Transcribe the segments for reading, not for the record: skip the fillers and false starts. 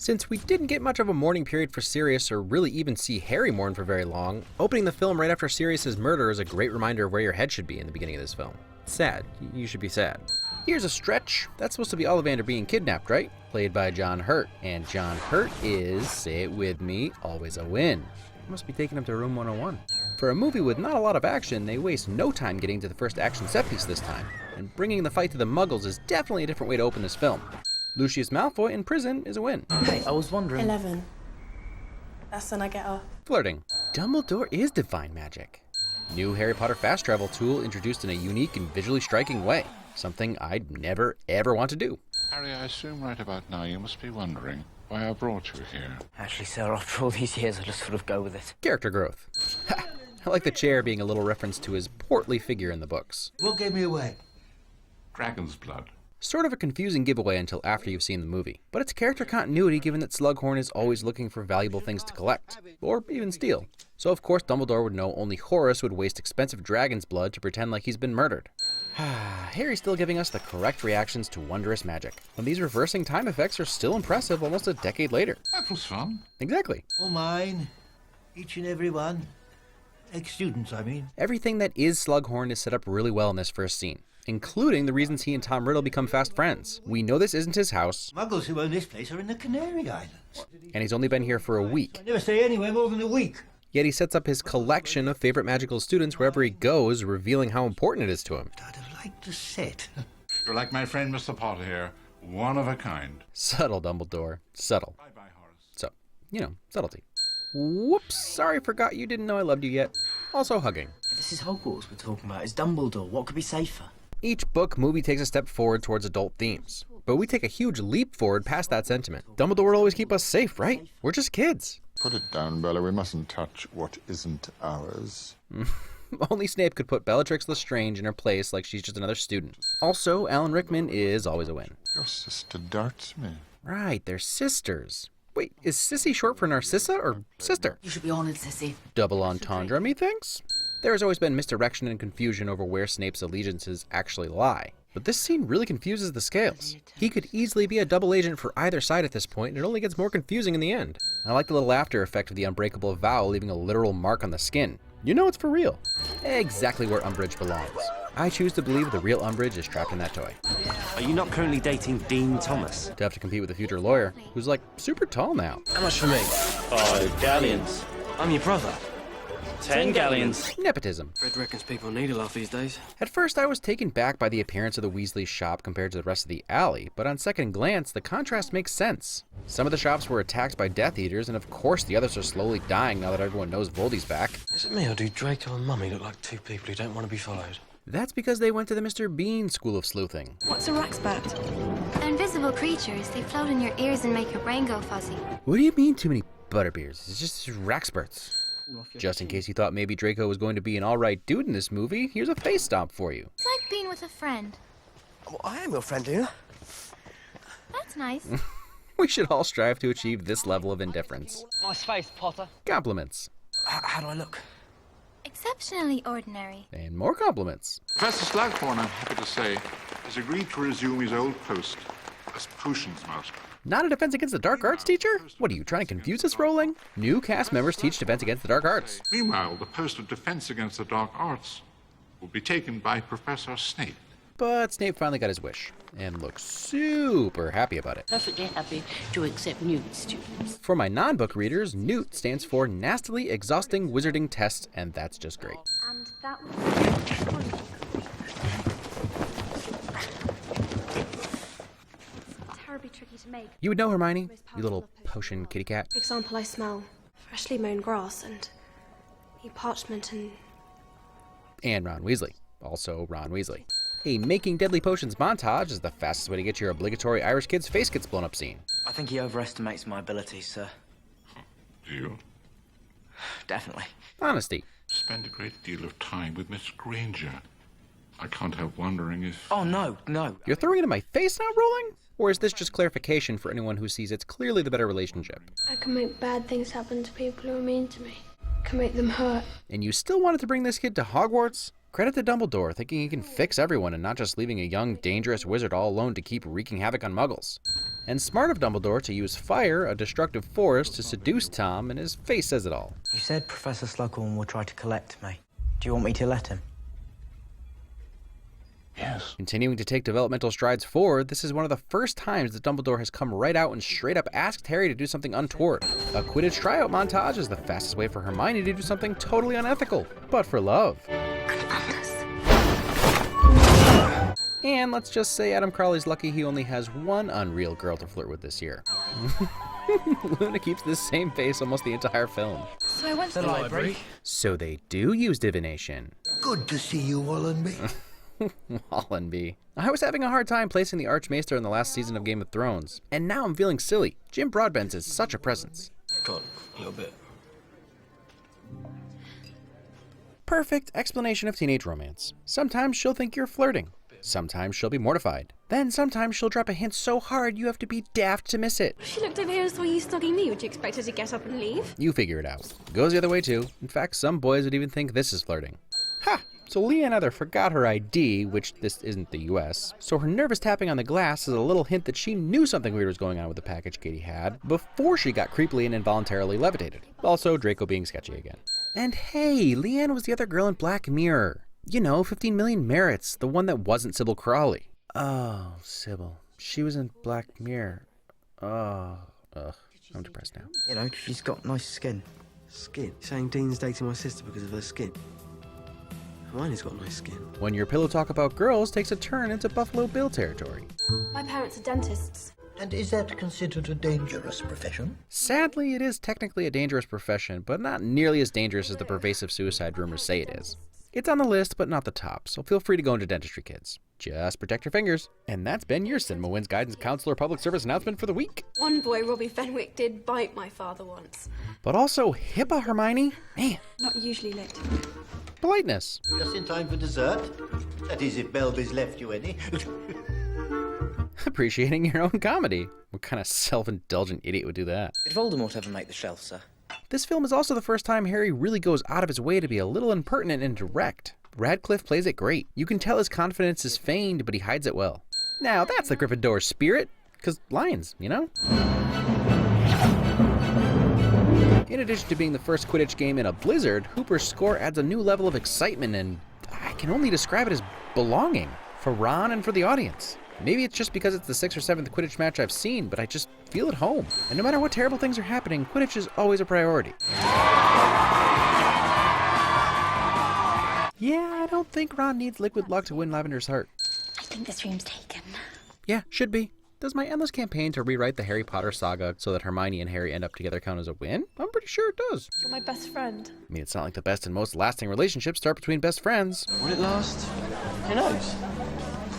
Since we didn't get much of a mourning period for Sirius or really even see Harry mourn for very long, opening the film right after Sirius's murder is a great reminder of where your head should be in the beginning of this film. Sad. You should be sad. Here's a stretch. That's supposed to be Ollivander being kidnapped, right? Played by John Hurt. And John Hurt is, say it with me, always a win. Must be taking him to room 101. For a movie with not a lot of action, they waste no time getting to the first action set piece this time. And bringing the fight to the Muggles is definitely a different way to open this film. Lucius Malfoy in prison is a win. Hey, I was wondering... 11. That's when I get off. Flirting. Dumbledore is divine magic. New Harry Potter fast travel tool introduced in a unique and visually striking way. Something I'd never, ever want to do. Harry, I assume right about now you must be wondering why I brought you here. Actually, sir, after all these years, I just sort of go with it. Character growth. Ha! I like the chair being a little reference to his portly figure in the books. What gave me away? Dragon's blood. Sort of a confusing giveaway until after you've seen the movie. But it's character continuity given that Slughorn is always looking for valuable things to collect. Or even steal. So of course Dumbledore would know only Horace would waste expensive dragon's blood to pretend like he's been murdered. Harry's still giving us the correct reactions to wondrous magic. And these reversing time effects are still impressive almost a decade later. That was fun. Exactly. All mine. Each and every one. Ex-students, I mean. Everything that is Slughorn is set up really well in this first scene, including the reasons he and Tom Riddle become fast friends. We know this isn't his house. Muggles who own this place are in the Canary Islands. And he's only been here for a week. I never stay anywhere more than a week. Yet he sets up his collection of favorite magical students wherever he goes, revealing how important it is to him. I'd have liked to sit. You're like my friend Mr. Potter here, one of a kind. Subtle, Dumbledore. Subtle. Bye-bye, Horace. So, subtlety. Whoops, sorry, forgot you didn't know I loved you yet. Also hugging. This is Hogwarts we're talking about. It's Dumbledore. What could be safer? Each book, movie takes a step forward towards adult themes. But we take a huge leap forward past that sentiment. Dumbledore will always keep us safe, right? We're just kids. Put it down, Bella. We mustn't touch what isn't ours. Only Snape could put Bellatrix Lestrange in her place like she's just another student. Also, Alan Rickman is always a win. Your sister darts me. Right, they're sisters. Wait, is Sissy short for Narcissa or sister? You should be honored, Sissy. Double entendre, methinks? There has always been misdirection and confusion over where Snape's allegiances actually lie. But this scene really confuses the scales. He could easily be a double agent for either side at this point, and it only gets more confusing in the end. I like the little after effect of the unbreakable vow leaving a literal mark on the skin. You know it's for real. Exactly where Umbridge belongs. I choose to believe the real Umbridge is trapped in that toy. Are you not currently dating Dean Thomas? To have to compete with a future lawyer, who's like super tall now. How much for me? 5 galleons. I'm your brother. 10 galleons. Nepotism. Fred reckons people need a laugh these days. At first I was taken back by the appearance of the Weasley shop compared to the rest of the alley, but on second glance the contrast makes sense. Some of the shops were attacked by Death Eaters, and of course the others are slowly dying now that everyone knows Voldy's back. Is it me or do Draco and Mummy look like two people who don't want to be followed? That's because they went to the Mr. Bean School of Sleuthing. What's a raxbat? They're invisible creatures. They float in your ears and make your brain go fuzzy. What do you mean too many butterbeers? It's just Raxperts. Just in case you thought maybe Draco was going to be an alright dude in this movie, here's a face stomp for you. It's like being with a friend. Well, I am your friend, Luna. That's nice. We should all strive to achieve this level of indifference. Nice face, Potter. Compliments. How do I look? Exceptionally ordinary. And more compliments. Professor Slughorn, I'm happy to say, has agreed to resume his old post as potions master. Not a defense against the dark arts teacher? What are you trying to confuse us, Rowling? New cast members teach defense against the dark arts. Meanwhile, the post of defense against the dark arts will be taken by Professor Snape. But Snape finally got his wish, and looks super happy about it. Perfectly happy to accept new students. For my non-book readers, NEWT stands for Nastily Exhausting Wizarding Test, and that's just great. And that was... terribly tricky to make. You would know, Hermione, you little potion kitty cat. For example, I smell freshly mown grass and new parchment And Ron Weasley. Also Ron Weasley. A Making Deadly Potions montage is the fastest way to get your obligatory Irish kid's face gets blown up scene. I think he overestimates my abilities, sir. Do you? Definitely. Honesty. Spend a great deal of time with Miss Granger. I can't help wondering if... Oh, no. You're throwing it in my face now, Rowling? Or is this just clarification for anyone who sees it's clearly the better relationship? I can make bad things happen to people who are mean to me. I can make them hurt. And you still wanted to bring this kid to Hogwarts? Credit to Dumbledore, thinking he can fix everyone and not just leaving a young, dangerous wizard all alone to keep wreaking havoc on muggles. And smart of Dumbledore to use fire, a destructive force, to seduce Tom, and his face says it all. You said Professor Slughorn will try to collect me. Do you want me to let him? Yes. Continuing to take developmental strides forward, this is one of the first times that Dumbledore has come right out and straight up asked Harry to do something untoward. A Quidditch tryout montage is the fastest way for Hermione to do something totally unethical, but for love. And let's just say Adam Crowley's lucky he only has one unreal girl to flirt with this year. Luna keeps this same face almost the entire film. So I went to The library. So they do use divination. Good to see you, Wallenby. Wallenby. I was having a hard time placing the Archmaester in the last season of Game of Thrones, and now I'm feeling silly. Jim Broadbent is such a presence. God, a little bit. Perfect explanation of teenage romance. Sometimes she'll think you're flirting. Sometimes she'll be mortified. Then sometimes she'll drop a hint so hard you have to be daft to miss it. She looked over here and saw you snugging me. Would you expect her to get up and leave? You figure it out. Goes the other way too. In fact, some boys would even think this is flirting. Ha! So Leanne either forgot her ID, which this isn't the US, so her nervous tapping on the glass is a little hint that she knew something weird was going on with the package Katie had before she got creepily and involuntarily levitated. Also, Draco being sketchy again. And hey, Leanne was the other girl in Black Mirror. You know, 15 Million Merits, the one that wasn't Sybil Crawley. Oh, Sybil. She was in Black Mirror. Oh, ugh. I'm depressed now. You know, she's got nice skin. Skin? Saying Dean's dating my sister because of her skin? Hermione's got nice skin. When your pillow talk about girls takes a turn into Buffalo Bill territory. My parents are dentists. And is that considered a dangerous profession? Sadly, it is technically a dangerous profession, but not nearly as dangerous as the pervasive suicide rumors say it is. It's on the list, but not the top, so feel free to go into dentistry, kids. Just protect your fingers. And that's been your CinemaWins Guidance Counselor public service announcement for the week. One boy, Robbie Fenwick, did bite my father once. But also HIPAA, Hermione. Man, Not usually late. politeness. Just in time for dessert? That is, if Belby's left you any. Appreciating your own comedy. What kind of self-indulgent idiot would do that? Did Voldemort ever make the shelf, sir? This film is also the first time Harry really goes out of his way to be a little impertinent and direct. Radcliffe plays it great. You can tell his confidence is feigned, but he hides it well. Now that's the Gryffindor spirit, 'cause lions, you know? In addition to being the first Quidditch game in a blizzard, Hooper's score adds a new level of excitement and I can only describe it as belonging for Ron and for the audience. Maybe it's just because it's the 6th or 7th Quidditch match I've seen, but I just feel at home. And no matter what terrible things are happening, Quidditch is always a priority. Yeah, I don't think Ron needs liquid luck to win Lavender's heart. I think this room's taken. Yeah, should be. Does my endless campaign to rewrite the Harry Potter saga so that Hermione and Harry end up together count as a win? I'm pretty sure it does. You're my best friend. I mean, it's not like the best and most lasting relationships start between best friends. Will it last? Who knows?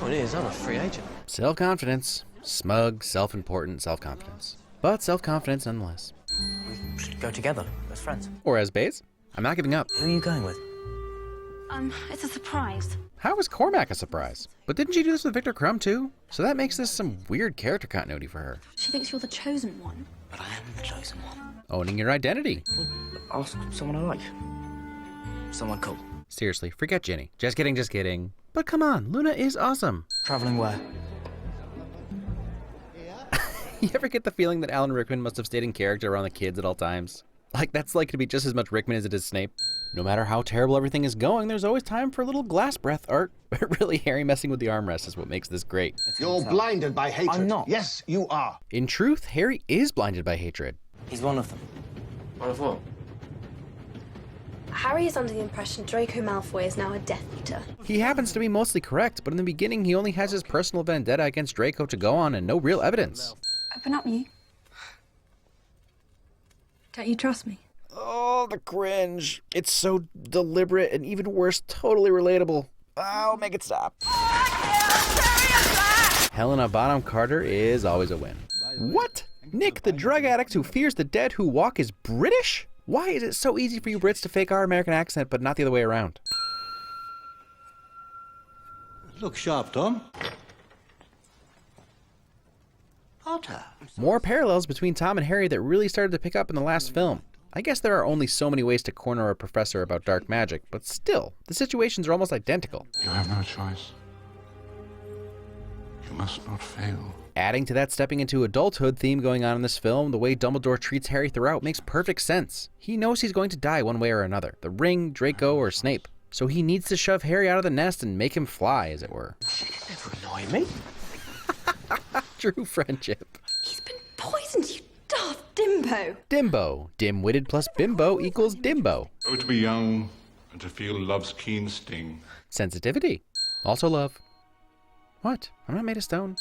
Well, it is. I'm a free agent. Self-confidence. Smug, self-important self-confidence. But self-confidence nonetheless. We should go together, as friends. Or as Baze, I'm not giving up. Who are you going with? It's a surprise. How was Cormac a surprise? But didn't she do this with Victor Crumb too? So that makes this some weird character continuity for her. She thinks you're the chosen one. But I am the chosen one. Owning your identity. Ask someone I like. Someone cool. Seriously, forget Ginny. Just kidding, just kidding. But come on, Luna is awesome. Traveling where? You ever get the feeling that Alan Rickman must have stayed in character around the kids at all times? Like, that's likely to be just as much Rickman as it is Snape. No matter how terrible everything is going, there's always time for a little glass breath art. But really, Harry messing with the armrest is what makes this great. You're blinded by hatred. I'm not. Yes, you are. In truth, Harry is blinded by hatred. He's one of them. One of what? Harry is under the impression Draco Malfoy is now a Death Eater. He happens to be mostly correct, but in the beginning he only has his personal vendetta against Draco to go on and no real evidence. Open up, you. Don't you trust me? Oh, the cringe. It's so deliberate and even worse, totally relatable. Oh, make it stop. Helena Bonham Carter is always a win. What? Nick, the drug addict who fears the dead who walk, is British? Why is it so easy for you Brits to fake our American accent, but not the other way around? Look sharp, Tom. Potter. More parallels between Tom and Harry that really started to pick up in the last film. I guess there are only so many ways to corner a professor about dark magic, but still, the situations are almost identical. You have no choice. You must not fail. Adding to that stepping into adulthood theme going on in this film, the way Dumbledore treats Harry throughout makes perfect sense. He knows he's going to die one way or another, the ring, Draco, or Snape. So he needs to shove Harry out of the nest and make him fly, as it were. Never annoy me. True friendship. He's been poisoned, you daft dimbo. Dimbo. Dim-witted plus bimbo equals dimbo. Oh, to be young and to feel love's keen sting. Sensitivity. Also love. What? I'm not made of stone.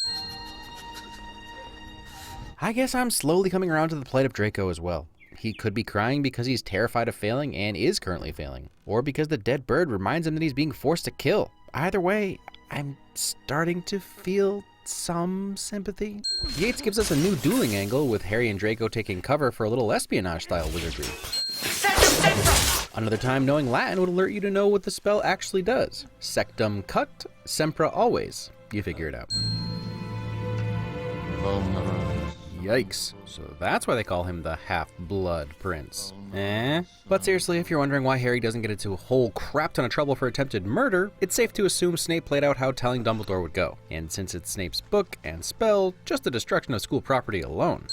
I guess I'm slowly coming around to the plight of Draco as well. He could be crying because he's terrified of failing and is currently failing, or because the dead bird reminds him that he's being forced to kill. Either way, I'm starting to feel some sympathy. Yates gives us a new dueling angle with Harry and Draco taking cover for a little espionage-style wizardry. Another time knowing Latin would alert you to know what the spell actually does. Sectum cut, sempra always. You figure it out. Yikes. So that's why they call him the Half-Blood Prince. But seriously, if you're wondering why Harry doesn't get into a whole crap ton of trouble for attempted murder, it's safe to assume Snape played out how telling Dumbledore would go. And since it's Snape's book and spell, just the destruction of school property alone.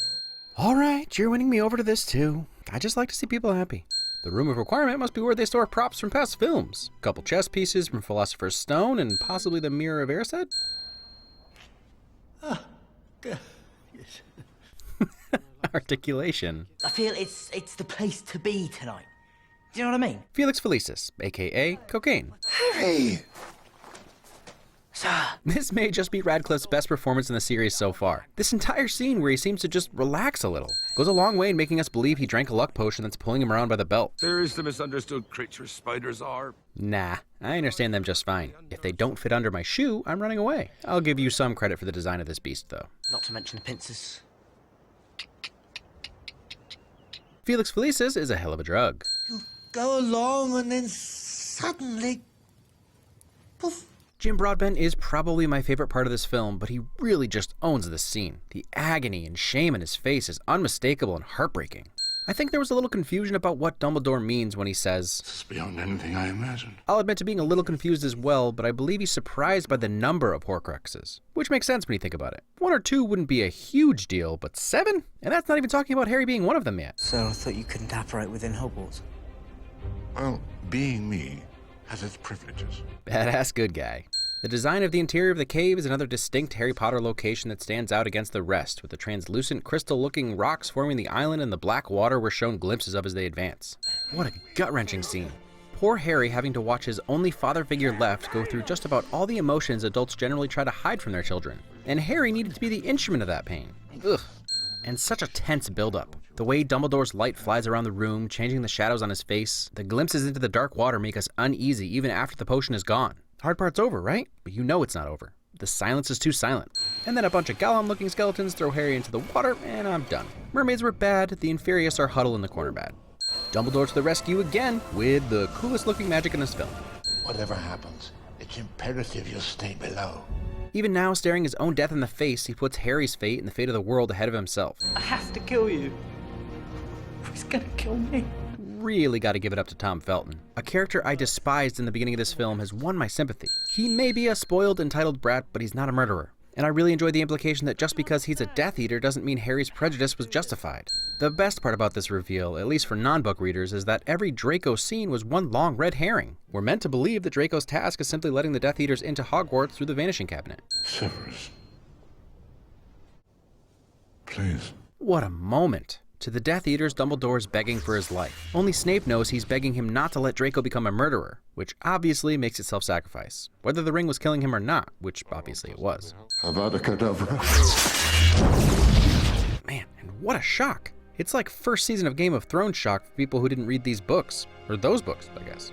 Alright, you're winning me over to this too. I just like to see people happy. The Room of Requirement must be where they store props from past films. A couple chess pieces from Philosopher's Stone and possibly the Mirror of Erised? Yes. Articulation. I feel it's the place to be tonight. Do you know what I mean? Felix Felicis, aka cocaine. Hey! Sir. This may just be Radcliffe's best performance in the series so far. This entire scene where he seems to just relax a little goes a long way in making us believe he drank a luck potion that's pulling him around by the belt. There's the misunderstood creature spiders are. Nah, I understand them just fine. If they don't fit under my shoe, I'm running away. I'll give you some credit for the design of this beast, though. Not to mention the pincers. Felix Felicis is a hell of a drug. You go along and then suddenly... poof. Jim Broadbent is probably my favorite part of this film, but he really just owns this scene. The agony and shame in his face is unmistakable and heartbreaking. I think there was a little confusion about what Dumbledore means when he says, This is beyond anything I imagined. I'll admit to being a little confused as well, but I believe he's surprised by the number of Horcruxes. Which makes sense when you think about it. 1 or 2 wouldn't be a huge deal, but 7? And that's not even talking about Harry being one of them yet. So I thought you couldn't operate within Hogwarts. Well, being me has its privileges. Badass good guy. The design of the interior of the cave is another distinct Harry Potter location that stands out against the rest, with the translucent, crystal-looking rocks forming the island and the black water we're shown glimpses of as they advance. What a gut-wrenching scene. Poor Harry having to watch his only father figure left go through just about all the emotions adults generally try to hide from their children. And Harry needed to be the instrument of that pain. Ugh. And such a tense buildup. The way Dumbledore's light flies around the room, changing the shadows on his face, the glimpses into the dark water make us uneasy even after the potion is gone. Hard part's over, right? But you know it's not over. The silence is too silent. And then a bunch of Gollum-looking skeletons throw Harry into the water, and I'm done. Mermaids were bad, the Inferius are huddle in the corner bad. Dumbledore to the rescue again, with the coolest looking magic in this film. Whatever happens, it's imperative you stay below. Even now, staring his own death in the face, he puts Harry's fate and the fate of the world ahead of himself. I have to kill you. He's gonna kill me. Really gotta give it up to Tom Felton. A character I despised in the beginning of this film has won my sympathy. He may be a spoiled, entitled brat, but he's not a murderer. And I really enjoy the implication that just because he's a Death Eater doesn't mean Harry's prejudice was justified. The best part about this reveal, at least for non-book readers, is that every Draco scene was one long red herring. We're meant to believe that Draco's task is simply letting the Death Eaters into Hogwarts through the Vanishing Cabinet. Severus. Please. What a moment. To the Death Eaters, Dumbledore is begging for his life. Only Snape knows he's begging him not to let Draco become a murderer, which obviously makes it self-sacrifice. Whether the ring was killing him or not, which obviously it was. Avada Kedavra. Man, and what a shock. It's like first season of Game of Thrones shock for people who didn't read these books. Or those books, I guess.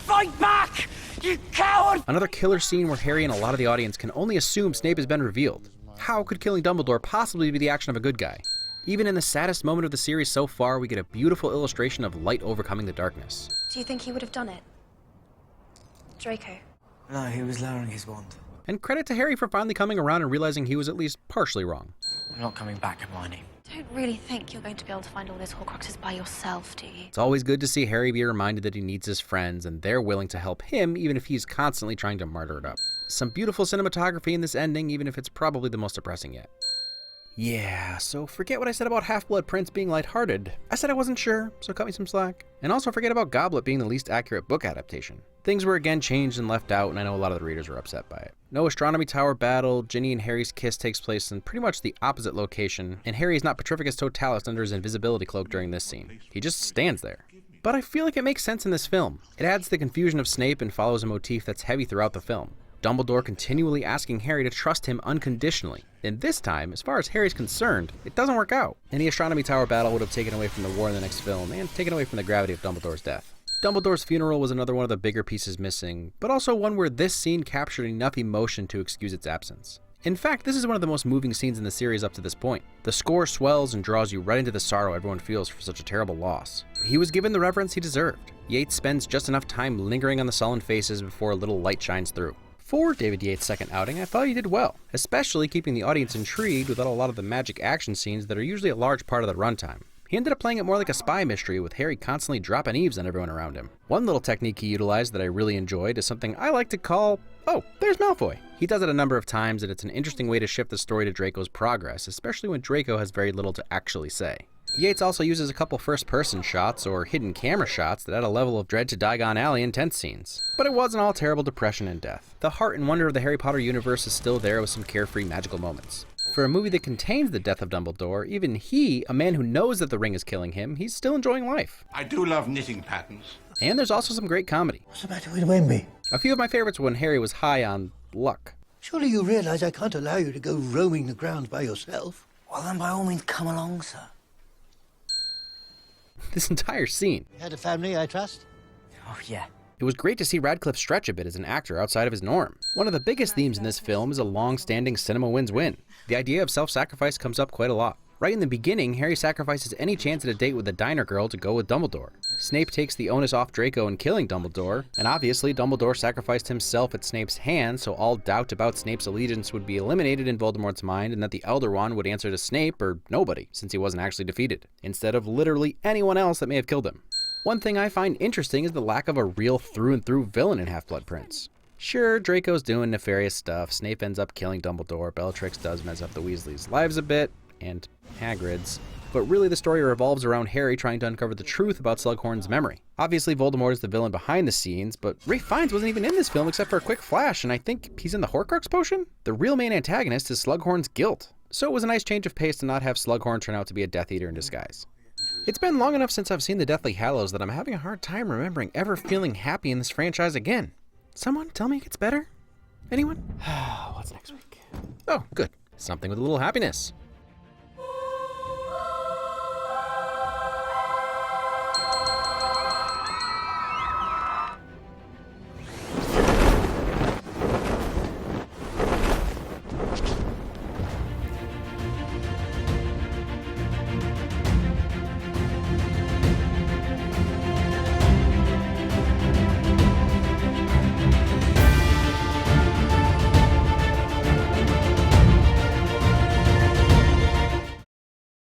Fight back, you coward! Another killer scene where Harry and a lot of the audience can only assume Snape has been revealed. How could killing Dumbledore possibly be the action of a good guy? Even in the saddest moment of the series so far, we get a beautiful illustration of light overcoming the darkness. Do you think he would have done it? Draco. No, he was lowering his wand. And credit to Harry for finally coming around and realizing he was at least partially wrong. I'm not coming back, Hermione. Don't really think you're going to be able to find all those Horcruxes by yourself, do you? It's always good to see Harry be reminded that he needs his friends and they're willing to help him even if he's constantly trying to martyr it up. Some beautiful cinematography in this ending, even if it's probably the most depressing yet. Yeah, so forget what I said about Half-Blood Prince being lighthearted. I said I wasn't sure, so cut me some slack. And also forget about Goblet being the least accurate book adaptation. Things were again changed and left out, and I know a lot of the readers were upset by it. No Astronomy Tower battle, Ginny and Harry's kiss takes place in pretty much the opposite location, and Harry is not Petrificus Totalis under his invisibility cloak during this scene. He just stands there. But I feel like it makes sense in this film. It adds to the confusion of Snape and follows a motif that's heavy throughout the film. Dumbledore continually asking Harry to trust him unconditionally. And this time, as far as Harry's concerned, it doesn't work out. Any Astronomy Tower battle would have taken away from the war in the next film, and taken away from the gravity of Dumbledore's death. Dumbledore's funeral was another one of the bigger pieces missing, but also one where this scene captured enough emotion to excuse its absence. In fact, this is one of the most moving scenes in the series up to this point. The score swells and draws you right into the sorrow everyone feels for such a terrible loss. He was given the reverence he deserved. Yates spends just enough time lingering on the sullen faces before a little light shines through. For David Yates' second outing, I thought he did well, especially keeping the audience intrigued without a lot of the magic action scenes that are usually a large part of the runtime. He ended up playing it more like a spy mystery, with Harry constantly dropping eaves on everyone around him. One little technique he utilized that I really enjoyed is something I like to call, oh, there's Malfoy. He does it a number of times, and it's an interesting way to shift the story to Draco's progress, especially when Draco has very little to actually say. Yates also uses a couple first-person shots or hidden camera shots that add a level of dread to Diagon Alley in tense scenes. But it wasn't all terrible depression and death. The heart and wonder of the Harry Potter universe is still there with some carefree magical moments. For a movie that contains the death of Dumbledore, even he, a man who knows that the ring is killing him, he's still enjoying life. I do love knitting patterns. And there's also some great comedy. What's the matter with Wemby? A few of my favorites were when Harry was high on luck. Surely you realize I can't allow you to go roaming the grounds by yourself. Well, then by all means, come along, sir. This entire scene. You had a family, I trust? Oh, yeah. It was great to see Radcliffe stretch a bit as an actor outside of his norm. One of the biggest themes in this film is a long-standing CinemaWins win. The idea of self-sacrifice comes up quite a lot. Right in the beginning, Harry sacrifices any chance at a date with the diner girl to go with Dumbledore. Snape takes the onus off Draco in killing Dumbledore, and obviously Dumbledore sacrificed himself at Snape's hand, so all doubt about Snape's allegiance would be eliminated in Voldemort's mind, and that the Elder Wand would answer to Snape or nobody, since he wasn't actually defeated, instead of literally anyone else that may have killed him. One thing I find interesting is the lack of a real through-and-through villain in Half-Blood Prince. Sure, Draco's doing nefarious stuff, Snape ends up killing Dumbledore, Bellatrix does mess up the Weasleys' lives a bit, and Hagrid's, but really the story revolves around Harry trying to uncover the truth about Slughorn's memory. Obviously Voldemort is the villain behind the scenes, but Ralph Fiennes wasn't even in this film except for a quick flash, and I think he's in the Horcrux potion? The real main antagonist is Slughorn's guilt, so it was a nice change of pace to not have Slughorn turn out to be a Death Eater in disguise. It's been long enough since I've seen the Deathly Hallows that I'm having a hard time remembering ever feeling happy in this franchise again. Someone tell me it gets better? Anyone? What's next week? Oh, good. Something with a little happiness.